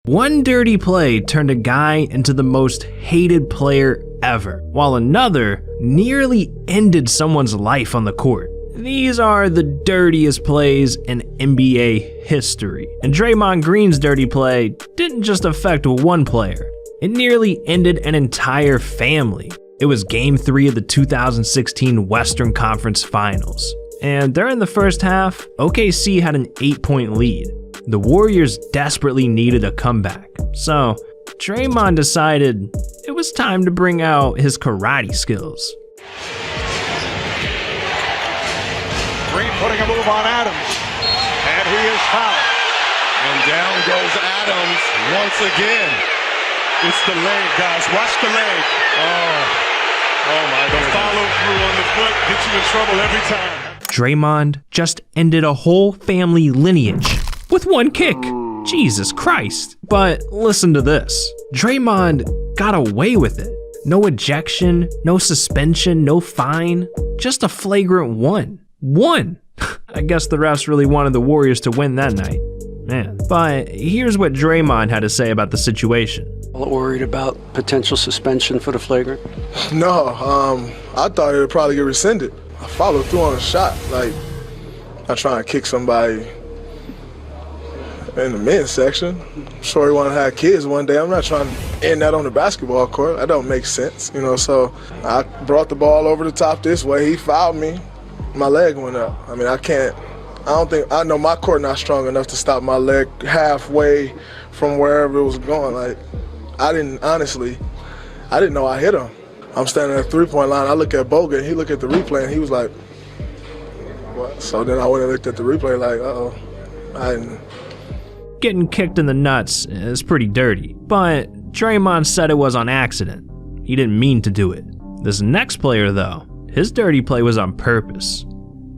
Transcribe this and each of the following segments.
One dirty play turned a guy into the most hated player ever, while another nearly ended someone's life on the court. These are the dirtiest plays in NBA history. And Draymond Green's dirty play didn't just affect one player. It nearly ended an entire family. It was Game 3 of the 2016 Western Conference Finals. And during the first half, OKC had an 8-point lead. The Warriors desperately needed a comeback. So Draymond decided it was time to bring out his karate skills. Green putting a move on Adams, and he is fouled. And down goes Adams once again. It's the leg, guys. Watch the leg. Oh my God. The follow through on the foot gets you in trouble every time. Draymond just ended a whole family lineage with one kick. Jesus Christ. But listen to this. Draymond got away with it. No ejection, no suspension, no fine, just a flagrant one. I guess the refs really wanted the Warriors to win that night. Man. But here's what Draymond had to say about the situation. Worried about potential suspension for the flagrant? No, I thought it would probably get rescinded. I followed through on a shot. Like, I'm trying to kick somebody in the men's section. I'm sure he wanted to have kids one day. I'm not trying to end that on the basketball court. That don't make sense, so I brought the ball over the top this way. He fouled me. My leg went up. I mean, I know my court not strong enough to stop my leg halfway from wherever it was going. Like, I didn't know I hit him. I'm standing at the three-point line. I look at Bogut, he looked at the replay, and he was like, what? So then I went and looked at the replay like, uh-oh, I didn't. Getting kicked in the nuts is pretty dirty, but Draymond said it was on accident. He didn't mean to do it. This next player, though, his dirty play was on purpose,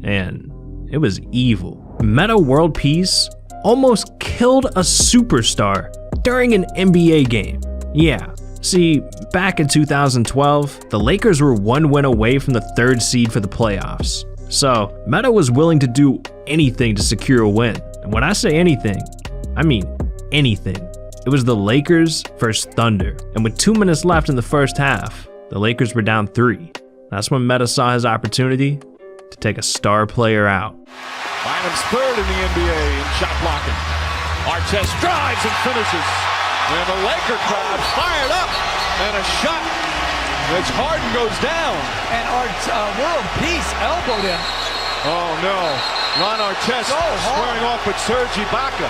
and it was evil. Meta World Peace almost killed a superstar during an NBA game. Yeah, see, back in 2012, the Lakers were one win away from the 3rd seed for the playoffs. So Meta was willing to do anything to secure a win. And when I say anything, I mean anything. It was the Lakers versus Thunder. And with 2 minutes left in the first half, the Lakers were down 3. That's when Meta saw his opportunity to take a star player out. Bynum's 3rd in the NBA in shot blocking. Artest drives and finishes. And the Laker crowd fired up. And a shot. It's Harden goes down. And World Peace elbowed him. Oh no. Ron Artest squaring off with Serge Ibaka.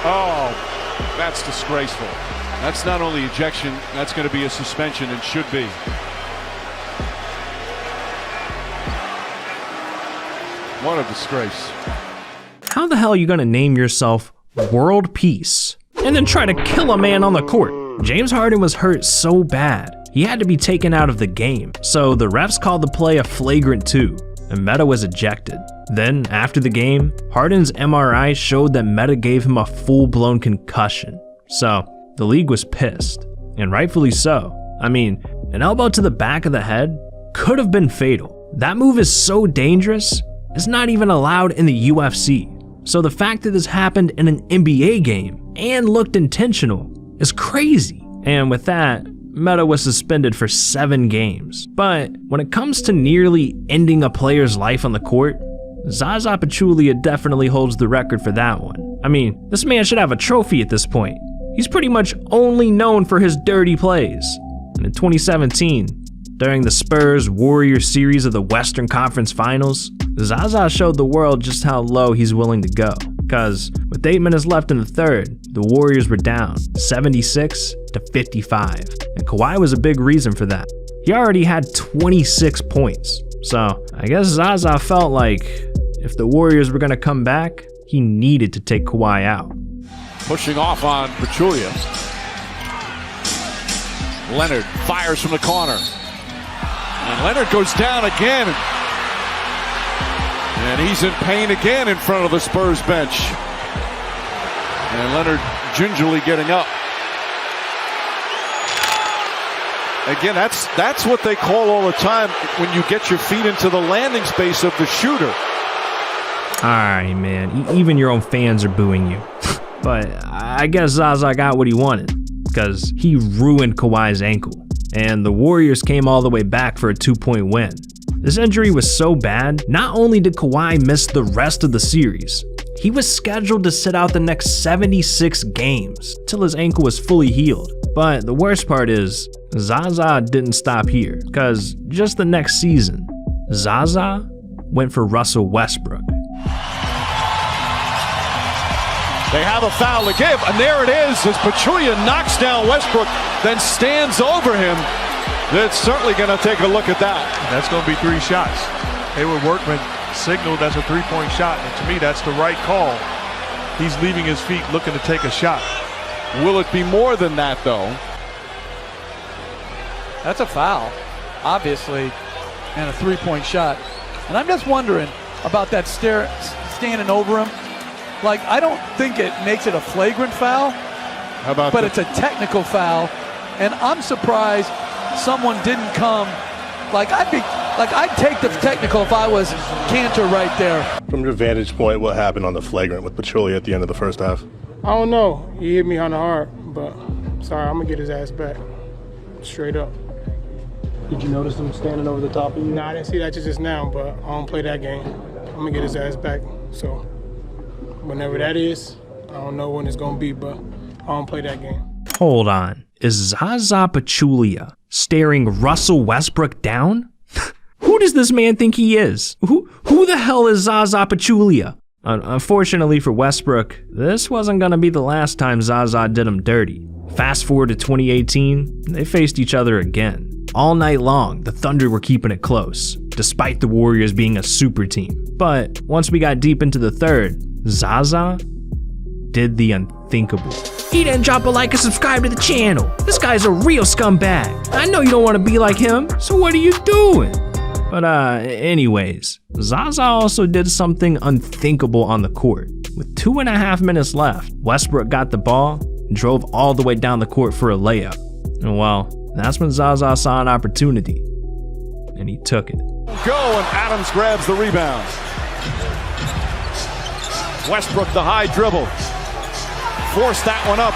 Oh, that's disgraceful. That's not only ejection, that's going to be a suspension and should be. What a disgrace. How the hell are you gonna name yourself World Peace and then try to kill a man on the court? James Harden was hurt so bad, he had to be taken out of the game. So the refs called the play a flagrant 2, and Meta was ejected. Then, after the game, Harden's MRI showed that Meta gave him a full-blown concussion. So, the league was pissed, and rightfully so. I mean, an elbow to the back of the head could have been fatal. That move is so dangerous, it's not even allowed in the UFC. So the fact that this happened in an NBA game and looked intentional is crazy. And with that, Meta was suspended for 7 games. But when it comes to nearly ending a player's life on the court, Zaza Pachulia definitely holds the record for that one. I mean, this man should have a trophy at this point. He's pretty much only known for his dirty plays. And in 2017, during the Spurs-Warriors series of the Western Conference Finals, Zaza showed the world just how low he's willing to go. Because with 8 minutes left in the third, the Warriors were down 76 to 55. And Kawhi was a big reason for that. He already had 26 points. So I guess Zaza felt like if the Warriors were going to come back, he needed to take Kawhi out. Pushing off on Pachulia. Leonard fires from the corner. And Leonard goes down again. And he's in pain again in front of the Spurs bench. And Leonard gingerly getting up. Again, that's what they call all the time when you get your feet into the landing space of the shooter. Alright, man, even your own fans are booing you. But I guess Zaza got what he wanted, because he ruined Kawhi's ankle, and the Warriors came all the way back for a 2-point win. This injury was so bad, not only did Kawhi miss the rest of the series, he was scheduled to sit out the next 76 games till his ankle was fully healed. But the worst part is, Zaza didn't stop here, because just the next season, Zaza went for Russell Westbrook. They have a foul to give, and there it is as Pachulia knocks down Westbrook, then stands over him. It's certainly going to take a look at that. That's going to be 3 shots. Hayward Workman signaled that's a 3-point shot, and to me, that's the right call. He's leaving his feet looking to take a shot. Will it be more than that, though? That's a foul, obviously, and a 3-point shot. And I'm just wondering about that standing over him. Like, I don't think it makes it a flagrant foul, but it's a technical foul, and I'm surprised someone didn't come. I'd take the technical if I was Cantor right there. From your vantage point, what happened on the flagrant with Pachulia at the end of the first half? I don't know. He hit me on the heart, but sorry, I'm gonna get his ass back. Straight up. Did you notice him standing over the top of you? Nah, I didn't see that just now, but I don't play that game. I'm gonna get his ass back. So whenever that is, I don't know when it's gonna be, but I don't play that game. Hold on, is Zaza Pachulia staring Russell Westbrook down? Who does this man think he is? Who the hell is Zaza Pachulia? Unfortunately for Westbrook, this wasn't gonna be the last time Zaza did him dirty. Fast forward to 2018, they faced each other again. All night long, the Thunder were keeping it close, despite the Warriors being a super team. But once we got deep into the third, Zaza did the unthinkable. He didn't drop a like and subscribe to the channel. This guy's a real scumbag. I know you don't want to be like him, so what are you doing? But anyways, Zaza also did something unthinkable on the court. With 2.5 minutes left, Westbrook got the ball and drove all the way down the court for a layup. And well, that's when Zaza saw an opportunity, and he took it. Go, and Adams grabs the rebound. Westbrook, the high dribble. Forced that one up.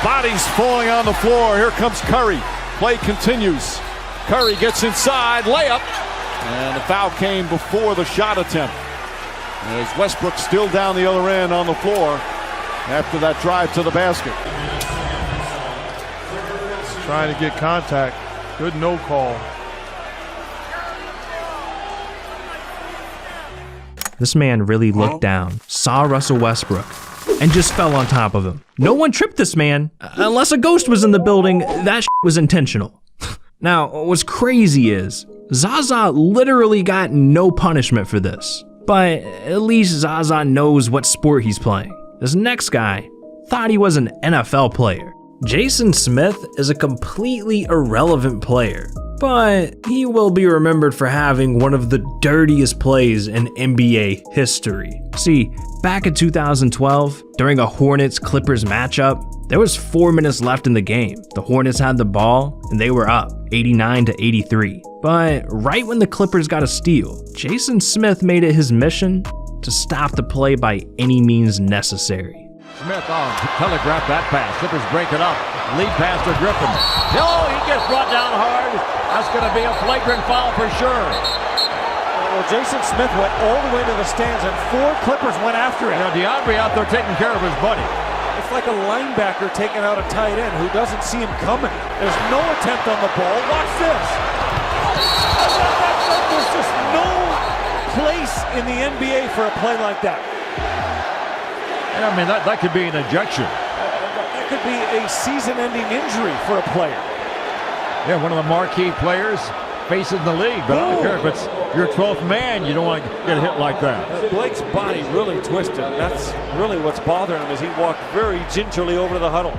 Bodies falling on the floor. Here comes Curry. Play continues. Curry gets inside, layup. And the foul came before the shot attempt. As Westbrook still down the other end on the floor after that drive to the basket. Trying to get contact. Good no call. This man really looked down, saw Russell Westbrook, and just fell on top of him. No one tripped this man. Unless a ghost was in the building, that was intentional. Now, what's crazy is, Zaza literally got no punishment for this. But at least Zaza knows what sport he's playing. This next guy thought he was an NFL player. Jason Smith is a completely irrelevant player, but he will be remembered for having one of the dirtiest plays in NBA history. See, back in 2012, during a Hornets-Clippers matchup, there was 4 minutes left in the game. The Hornets had the ball, and they were up 89-83. But right when the Clippers got a steal, Jason Smith made it his mission to stop the play by any means necessary. Smith on to telegraph that pass. Clippers break it up. Lead pass to Griffin. Oh, he gets brought down hard. That's going to be a flagrant foul for sure. Well, Jason Smith went all the way to the stands, and 4 Clippers went after him. DeAndre out there taking care of his buddy. It's like a linebacker taking out a tight end who doesn't see him coming. There's no attempt on the ball. Watch this. There's just no place in the NBA for a play like that. I mean, that could be an ejection. That could be a season-ending injury for a player. Yeah, one of the marquee players facing the league. But I don't care if it's your 12th man, you don't want to get a hit like that. Blake's body really twisted. That's really what's bothering him as he walked very gingerly over to the huddle.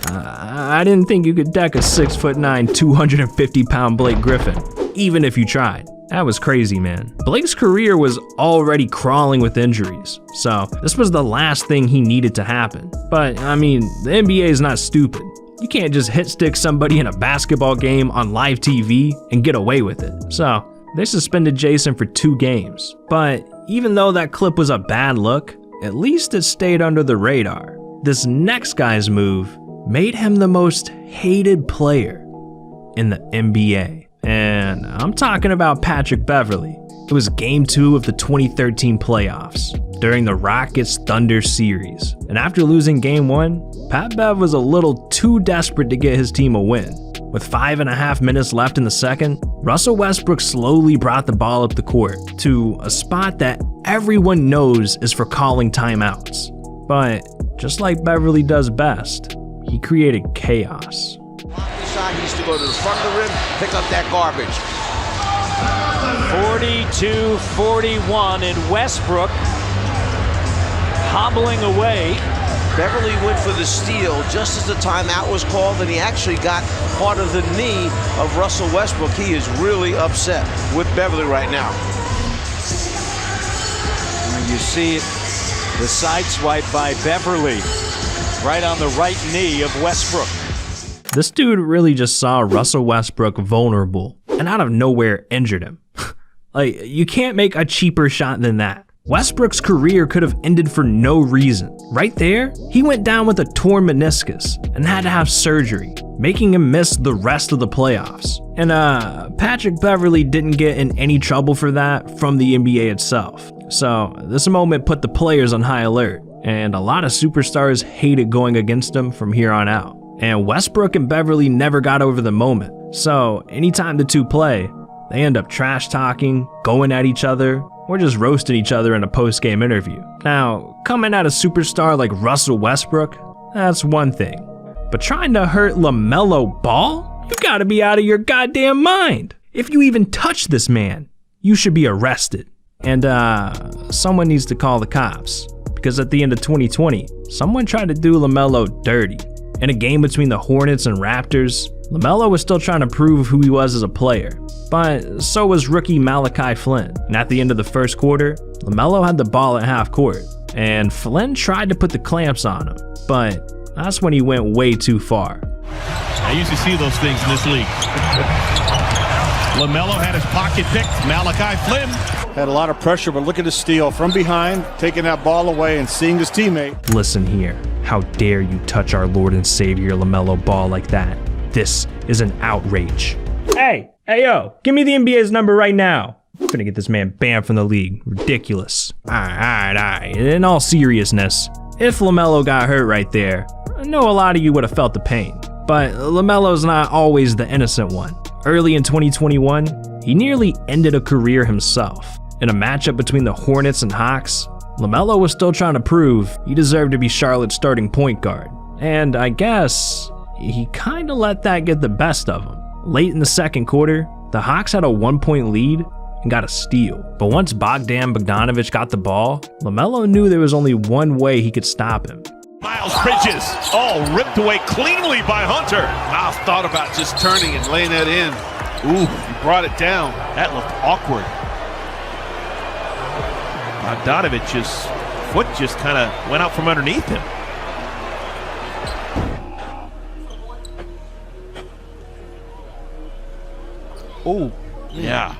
I didn't think you could deck a 6'9", 250-pound Blake Griffin, even if you tried. That was crazy, man. Blake's career was already crawling with injuries, so this was the last thing he needed to happen. But, I mean, the NBA is not stupid. You can't just hit stick somebody in a basketball game on live TV and get away with it. So, they suspended Jason for 2 games. But even though that clip was a bad look, at least it stayed under the radar. This next guy's move made him the most hated player in the NBA. And I'm talking about Patrick Beverley. It was Game 2 of the 2013 playoffs during the Rockets-Thunder series. And after losing Game 1, Pat Bev was a little too desperate to get his team a win. With 5.5 minutes left in the second, Russell Westbrook slowly brought the ball up the court to a spot that everyone knows is for calling timeouts. But just like Beverly does best, he created chaos. He used to go to the front of the rim, pick up that garbage. 42-41 in Westbrook hobbling away. Beverly went for the steal just as the timeout was called, and he actually got part of the knee of Russell Westbrook. He is really upset with Beverly right now. You see the side swipe by Beverly right on the right knee of Westbrook. This dude really just saw Russell Westbrook vulnerable and out of nowhere injured him. Like, you can't make a cheaper shot than that. Westbrook's career could have ended for no reason. Right there, he went down with a torn meniscus and had to have surgery, making him miss the rest of the playoffs. And Patrick Beverly didn't get in any trouble for that from the NBA itself. So this moment put the players on high alert, and a lot of superstars hated going against him from here on out. And Westbrook and Beverly never got over the moment. So anytime the two play, they end up trash talking, going at each other, or just roasting each other in a post-game interview. Now, coming at a superstar like Russell Westbrook, that's one thing. But trying to hurt LaMelo Ball? You gotta be out of your goddamn mind. If you even touch this man, you should be arrested. And someone needs to call the cops. Because at the end of 2020, someone tried to do LaMelo dirty. In a game between the Hornets and Raptors, LaMelo was still trying to prove who he was as a player, but so was rookie Malachi Flynn. And at the end of the first quarter, LaMelo had the ball at half court, and Flynn tried to put the clamps on him, but that's when he went way too far. I used to see those things in this league. LaMelo had his pocket picked. Malachi Flynn Had a lot of pressure, but look at the steal from behind, taking that ball away and seeing his teammate. Listen here, how dare you touch our Lord and Savior LaMelo Ball like that? This is an outrage. Hey yo, give me the NBA's number right now. I'm gonna get this man banned from the league. Ridiculous. Alright. In all seriousness, if LaMelo got hurt right there, I know a lot of you would have felt the pain. But LaMelo's not always the innocent one. Early in 2021, he nearly ended a career himself. In a matchup between the Hornets and Hawks, LaMelo was still trying to prove he deserved to be Charlotte's starting point guard. And I guess he kinda let that get the best of him. Late in the second quarter, the Hawks had a 1-point lead and got a steal. But once Bogdan Bogdanovic got the ball, LaMelo knew there was only one way he could stop him. Miles Bridges, ripped away cleanly by Hunter. Miles thought about just turning and laying that in. Ooh, he brought it down. That looked awkward. Bogdanovic's foot just kind of went out from underneath him. Oh, yeah.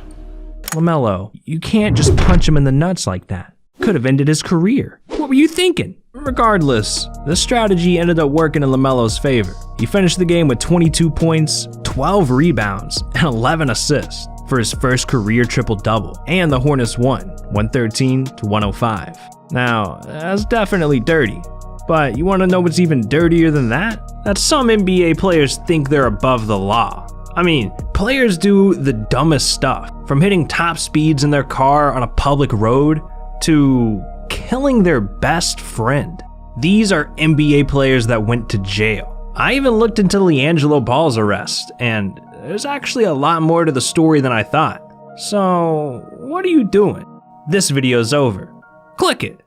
LaMelo, you can't just punch him in the nuts like that. Could have ended his career. What were you thinking? Regardless, this strategy ended up working in LaMelo's favor. He finished the game with 22 points, 12 rebounds, and 11 assists for his first career triple-double. And the Hornets won, 113-105. Now, that's definitely dirty. But you want to know what's even dirtier than that? That some NBA players think they're above the law. I mean, players do the dumbest stuff, from hitting top speeds in their car on a public road to killing their best friend. These are NBA players that went to jail. I even looked into LiAngelo Ball's arrest, and there's actually a lot more to the story than I thought. So, what are you doing? This video's over. Click it.